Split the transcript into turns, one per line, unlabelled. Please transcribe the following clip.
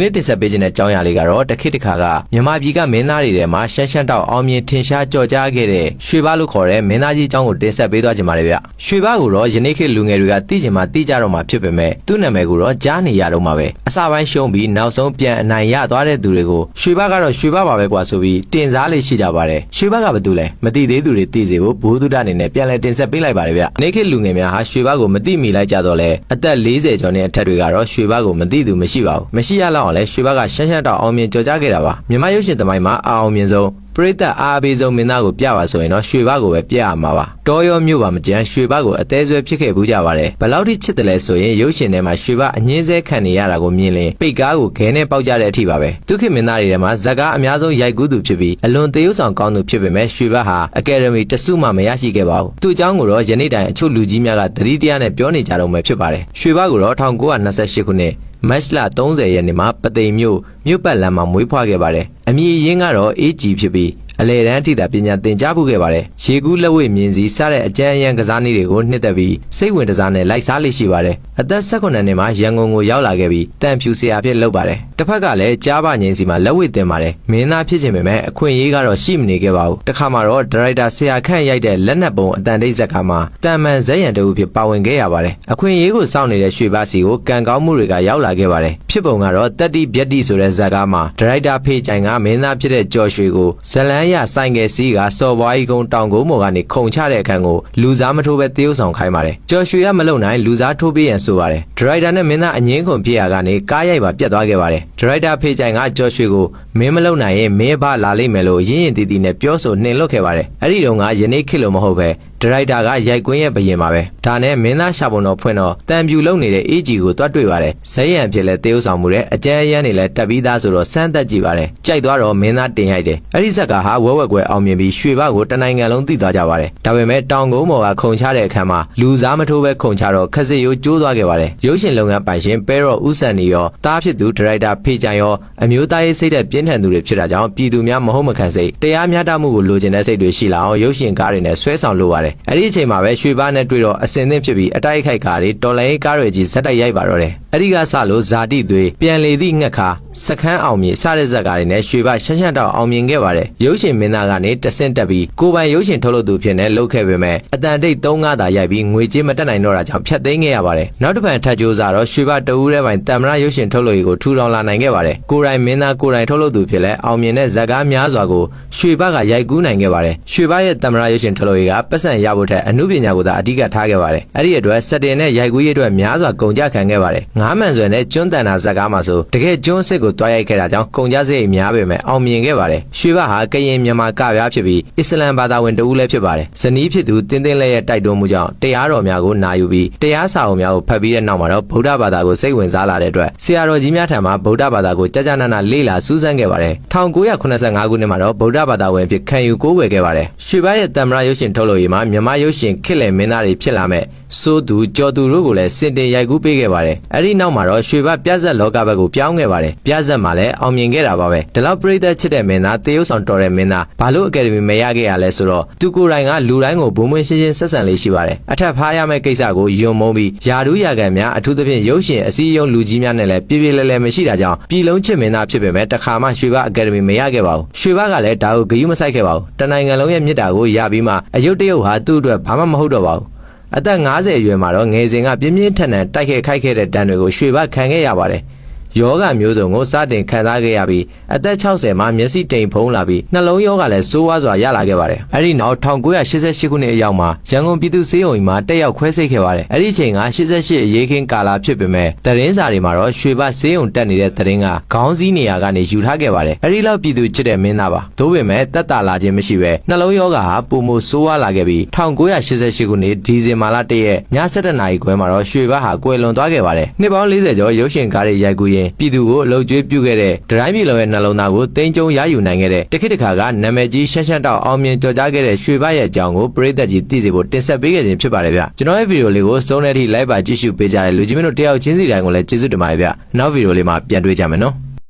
နေ့တင်ဆက်ပေးခြင်းတဲ့ကြောင်းရာလေးကတော့တခိတခါကမြန်မာပြည်ကမင်းသားတွေထဲမှာရှမ်းတောက်အောင်မြင်ထင်ရှားကြော်ကြားခဲ့တဲ့ရွှေဘလို့ခေါ်တဲ့မင်းသားကြီးအကြောင်းကိုတင်ဆက်ပေးသွားခြင်းပါတယ်ဗျရွှေဘကိုတော့ယနေ့ခေတ်လူငယ်တွေကသိချင်မှသိကြတော့မှာဖြစ်ပေမဲ့သူ့နာမည်ကိုတော့ကြားနေရတော့မှာပဲအစပိုင်းရှုံးပြီးနောက်ဆုံးပြန်အနိုင်ရသွားတဲ့သူတွေကိုရွှေဘကတော့ရွှေဘပါပဲကွာဆိုပြီးတင်စားလေးရှိကြပါတယ်ရွှေဘကဘာတူလဲမသိသေးသူတွေသိစေဖို့ဘိုးသူဒအနေနဲ့ပြန်လဲတင်ဆက်ပေးလိုက်ပါတယ်ဗျယနေ့ခေတ်လူငယ်များဟာရွှေဘကိုမသိမိလိုက်ကြတော့လဲအသက်40ကျော်နဲ့အထက်တွေကတော့ရွှေဘကိုမသိသူမရှိပါဘူးမရှိရလောက်အောင်လဲရွှေဘကရှမ်းတောက်အောင်မြင်ကြော်ကြားခဲ့တာပါမြန်မာရုပ်ရှင်သမိုင်းမှာအောင်မြင်ဆုံးပရိသတ်အားပေးဆုံးမင်းသားကိုပြပါဆိုရင်တော့ရွှေဘကိုပဲပြရမှာပါတော်ရောမြို့ပါမကျန်ရွှေဘကိုအသေးဆွဲဖြစ်ခဲ့ဘူးကြပါတယ်ဘလောက်ထိချစ်တယ်လဲဆိုရင်ရုပ်ရှင်ထဲမှာရွှေဘအငင်းဆဲခံနေရတာကိုမြင်ရင်ပိတ်ကားကိုခဲနဲ့ပေါက်ကြတဲ့အထိပါပဲဒုက္ခမင်းသားတွေထဲမှာဇက်ကားအများဆုံးရိုက်ကူးသူဖြစ်ပြီးအလွန်သေယုဆောင်ကောင်းသူဖြစ်ပေမဲ့ရွှေဘဟာအကယ်ဒမီတစုမှမရရှိခဲ့ပါဘူးသူ့အကြောင်းကိုတော့ယနေ့တိုင်အချို့လူကြီးများကသတိတရားနဲ့ပြောနေကြတော့မှဖြစ်ပါတယ်ရွှေဘကိုတော့1928ခုနှစ်မတ်လ30ရက်နေ့မှာပသိမ်မြို့ပတ်လမ်းမှာမွေးဖွားခဲ့ပါတယ်အမည်ရင်းကတော့အေးကြီးဖြစ်ပြီးအလေတန်းထိတာပညာသင်ကြားဖို့ခဲ့ပါတယ်ရေကူးလက်ဝဲမြင်စီစတဲ့အကျန်းအရန်ကစားနည်းတွေကိုနှစ်သက်ပြီးစိတ်ဝင်စားနဲ့လိုက်စားလေးရှိပါတယ်အသက်18နှစ်မှာရန်ကုန်ကိုရောက်လာခဲ့ပြီးတန်ဖြူဆရာဖြစ်လုပ်ပါတယ်တစ်ဖက်ကလည်းကြားပငိန်စီမှာလက်ဝဲတင်ပါတယ်မင်းသားဖြစ်ခြင်းပေမဲ့အခွင့်အရေးကတော့ရှိမနေခဲ့ပါဘူးတစ်ခါမှာတော့ဒါရိုက်တာဆရာခန့်ရိုက်တဲ့လက်နက်ပုံအတန်တိတ်ဇက်ကာမှာတန်မှန်ဇက်ရံတူဖြစ်ပါဝင်ခဲ့ရပါတယ်အခွင့်အရေးကိုစောင့်နေတဲ့ရွှေဘစီကိုကံကောင်းမှုတွေကရောက်လာခဲ့ပါတယ်ဖြစ်ပုံကတော့တက်တိဗျက်တိဆိုတဲ့ဇက်ကာမှာဒါရိုက်တာဖေးချိုင်ကမင်းသားဖြစ်တဲ့ကျော်ရွှေကိုဇလန်းရဆိုင်ငယ်စီးကစော်ဘွားကြီးကုန်းတောင်ကုန်းပေါ်ကနေခုံချတဲ့အခန်းကိုလူစားမထိုးပဲတေးဥဆောင်ခိုင်းပါတယ်ကျော်ရွှေကမလုံနိုင်လူစားထိုးပေးရန်ဆိုပါတယ်ဒါရိုက်တာနဲ့မင်းသားအငင်းခုန်ပြရကနေကားရိုက်ပါပြတ်သွားခဲ့ပါတယ်ဒါရိုက်တာဖေးချိုင်ကကျော်ရွှေကိုမင်းမလုံနိုင်ရင်မင်းဘလာလိမ့်မယ်လို့ရင်းရင်တီတီနဲ့ပြောဆိုနှင်လွတ်ခဲ့ပါတယ်အဲ့ဒီတုန်းကယနေ့ခေတ်လို့မဟုတ်ပဲဒါရိုက်တာကရိုက်ကွင်းရဲ့ဘရင်ပါပဲဒါနဲ့မင်းသားရှာပုံတော်ဖွင့်တော့တန်ပြူလုံနေတဲ့အေးကြီးကိုတွတ်တွေ့ပါတယ်ဇက်ရံဖြစ်လဲတေးဥဆောင်မှုတဲ့အကျန်းအရန်နေလဲတက်ပြီးသားဆိုတော့စမ်းသက်ကြည့်ပါတယ်ကြိုက်သွားတော့မင်းသားတင်ရိုက်တယ်အဲ့ဒီဇက်ကဟာဝဲဝဲကွယ်အောင်မြင်ပြီးရွှေဘကိုတနိုင်ငံလုံးသိသွားကြပါတယ်ဒါပေမဲ့တောင်ကုန်းပေါ်ကခုံချတဲ့အခန်းမှာလူစားမထိုးပဲခုံချတော့ခက်စစ်ရိုးကျိုးသွားခဲ့ပါတယ်ရုပ်ရှင်လုပ်ငန်းပိုင်ရှင်ပဲရော့ဦးစံနေရောတားဖြစ်သူဒါရိုက်တာဖေးချိုင်ရောအမျိုးသားရေးစိတ်တဲ့ပြင်းထန်သူတွေဖြစ်တာကြောင့်ပြည်သူများမဟုတ်မခံစိတ်တရားမျှတမှုကိုလိုချင်တဲ့စိတ်တွေရှိလာအောင်ရုပ်ရှင်ကားတွေနဲ့ဆွဲဆောင်လိုပါတယ်အဲ့ဒီအချိန်မှာပဲရွှေဘနဲ့တွေ့တော့အစင်သင့်ဖြစ်ပြီးအတိုက်ခိုက်ကားတွေတော်လိုင်းကားတွေကြီးဇက်တိုက်ရိုက်ပါတော့တယ်အဲ့ဒီကစလို့ဇာတိသွေးပြန်လေသည့်ငှက်ခါစခန်းအောင်မြေစတဲ့ဇက်ကားတွေနဲ့ရွှေဘရှမ်းတောက်အောင်မြင်ခဲ့ပါတယ်ရုပ်ရှင်မင်းသားကနေတဆင့်တက်ပြီးကိုပိုင်ရုပ်ရှင်ထုတ်လုပ်သူဖြစ်နေလုပ်ခဲ့ပေမဲ့အတန်တိတ်3-5သာရိုက်ပြီးငွေကြေးမတက်နိုင်တော့တာကြောင့်ဖျက်သိမ်းခဲ့ရပါတယ်နောက်တစ်ဖန်ထပ်ကြိုးစားတော့ရွှေဘတဦးတဲ့ပိုင်တမရရုပ်ရှင်ထုတ်လုပ်ရေးကိုထူထောင်လာနိုင်ခဲ့ပါတယ်ကိုယ်တိုင်မင်းသားကိုယ်တိုင်ထုတ်လုပ်သူဖြစ်လဲအောင်မြင်တဲ့ဇက်ကားများစွာကိုရွှေဘကရိုက်ကူးနိုင်ခဲ့ပါတယ်ရွှေဘရဲ့တမရရုပ်ရှင်ထုတ်လုပ်ရေးကပတ်စံရဖို့ထက်အမှုပညာကိုသာအဓိကထားခဲ့ပါတယ်အဲ့ဒီအတွက်စက်တင်နဲ့ရိုက်ကူးရေးအတွက်များစွာကုန်ကြခံခဲ့ပါတယ်ငါးမှန်ဆွဲနဲ့ကျွန်းတန်တာဇက်ကားမှာဆိုတကယ်ကျွန်းစစ်ကိုတွားရိုက်ခဲ့တာကြောင့်ကုန်ကြစရိတ်များပေမဲ့အောင်မြင်ခဲ့ပါတယ်ရွှေဘဟာကရင်မြန်မာကပြားဖြစ်ပြီးအစ္စလမ်ဘာသာဝင်တဦးလည်းဖြစ်ပါတယ်ဇနီးဖြစ်သူတင်းတင်းလည်းရဲ့တိုက်တွန်းမှုကြောင့်တရားတော်များကိုနာယူပြီးတရားစာအုပ်များကိုဖတ်ပြီးတဲ့နောက်မှာတော့ဗုဒ္ဓဘာသာကိုစိတ်ဝင်စားလာတဲ့အတွက်ဆရာတော်ကြီးများထံမှဗုဒ္ဓဘာသာကိုကြာကြာနာနာလေ့လာစူးစမ်းခဲ့ပါတယ်1985ခုနှစ်မှာတော့ဗုဒ္ဓဘာသာဝင်ဖြစ်ခံယူကိုးကွယ်ခဲ့ပါတယ်ရွှေဘရဲ့တမရရုပ်ရှင်ထုတ်လုပ်ရေးမှာမြန်မာရုပ်ရှင်ခေတ်လယ်မင်းသားတွေဖြစ်လာမဲ့စိုးသူကျော်သူတို့ကိုလည်းစင်တင်ရိုက်ကူးပေးခဲ့ပါတယ်အဲ့ဒီနောက်မှာတော့ရွှေဘပြဇက်လောကဘက်ကိုပြောင်းခဲ့ပါတယ်ပြဇက်မှာလည်းအောင်မြင်ခဲ့တာပါပဲဒီလောက်ပရိသတ်ချစ်တဲ့မင်းသားတေးဥဆောင်တော်တဲ့မင်းသားဘာလို့အကယ်ဒမီမရခဲ့ရလဲဆိုတော့သူကိုယ်တိုင်ကလူတိုင်းကိုဘုံမွင်းရှင်းရှင်းဆက်ဆံလေးရှိပါတယ်အထက်ဖားရမယ့်ကိစ္စကိုယွံမုံပြီးယာဒူးယာကန်များအထူးသဖြင့်ရုပ်ရှင်အစည်းအရုံးလူကြီးများနဲ့လည်းပြေပြေလဲလဲမရှိတာကြောင့်ပြည်လုံးချစ်မင်းသားဖြစ်ပေမဲ့တခါမှရွှေဘအကယ်ဒမီမရခဲ့ပါဘူးရွှေဘကလည်းဒါကိုဂရုမစိုက်ခဲ့ပါဘူးတနိုင်ငံလုံးရဲ့မြစ်တာကိုရပြီးမှအယုတ်တရုတ်ဟာသူ့အတွက်ဘာမှမဟုတ်တော့ပါဘူးအသက်50အရွယ်မှာတော့ငယ်စဉ်ကပြင်းပြင်းထန်ထန်တိုက်ခိုက်ခဲ့တဲ့တန်တွေကိုရွှေဘခံခဲ့ရပါတယ်ယောဂမျိုးစုံကိုစတင်ခံစားခဲ့ရပြီးအသက်60မှာမျက်စိတိမ်ဖုံးလာပြီးနှလုံးယောဂလည်းစိုးဝါးစွာရလာခဲ့ပါတယ်။အဲဒီနောက်1988ခုနှစ်အရောက်မှာရန်ကုန်ပြည်သူ့ဆေးရုံကြီးမှာတက်ရောက်ခွဲစိတ်ခဲ့ပါတယ်။အဲဒီအချိန်က88အရေးခင်းကာလာဖြစ်ပေမဲ့သတင်းစာတွေမှာတော့ရွှေဘဆေးရုံတက်နေတဲ့သတင်းကခေါင်းစည်းနေရာကနေယူထားခဲ့ပါတယ်။အဲဒီလောက်ပြည်သူချစ်တဲ့မင်းသားပါ။သို့ပေမဲ့တက်တာလာခြင်းမရှိပဲနှလုံးယောဂဟာပုံမစိုးဝါးလာခဲ့ပြီး1988ခုနှစ်ဒီဇင်ဘာလ1ရက်ည7:00နာရီခွဲမှာတော့ရွှေဘဟာကွယ်လွန်သွားခဲ့ပါတယ်။နှစ်ပေါင်း40ကျော်ရုပ်ရှင်ကားတွေရိုက်ကူးပြည်သူကိုအလုပ်ကျွေးပြုခဲ့တဲ့ဒတိုင်းပြည်လုံးရဲ့နှလုံးသားကိုတင်းကျုံရယူနိုင်ခဲ့တဲ့တခိတခါကနာမည်ကြီးရှမ်းတောက်အောင်မြင်ကြော်ကြားခဲ့တဲ့ရွှေဘရဲ့အကြောင်းကိုပရိသတ်ကြီးသိစေဖို့တင်ဆက်ပေးခဲ့ခြင်းဖြစ်ပါတယ်ဗျကျွန်တော်ရဲ့ဗီဒီယိုလေးကိုစုံတဲ့အထိ like ပါကြည့်ရှုပေးကြတဲ့လူကြီးမင်းတို့တယောက်ချင်းစီတိုင်းကိုလည်းကျေးဇူးတင်ပါတယ်ဗျနောက်ဗီဒီယိုလေးမှာပြန်တွေ့ကြမယ်နော်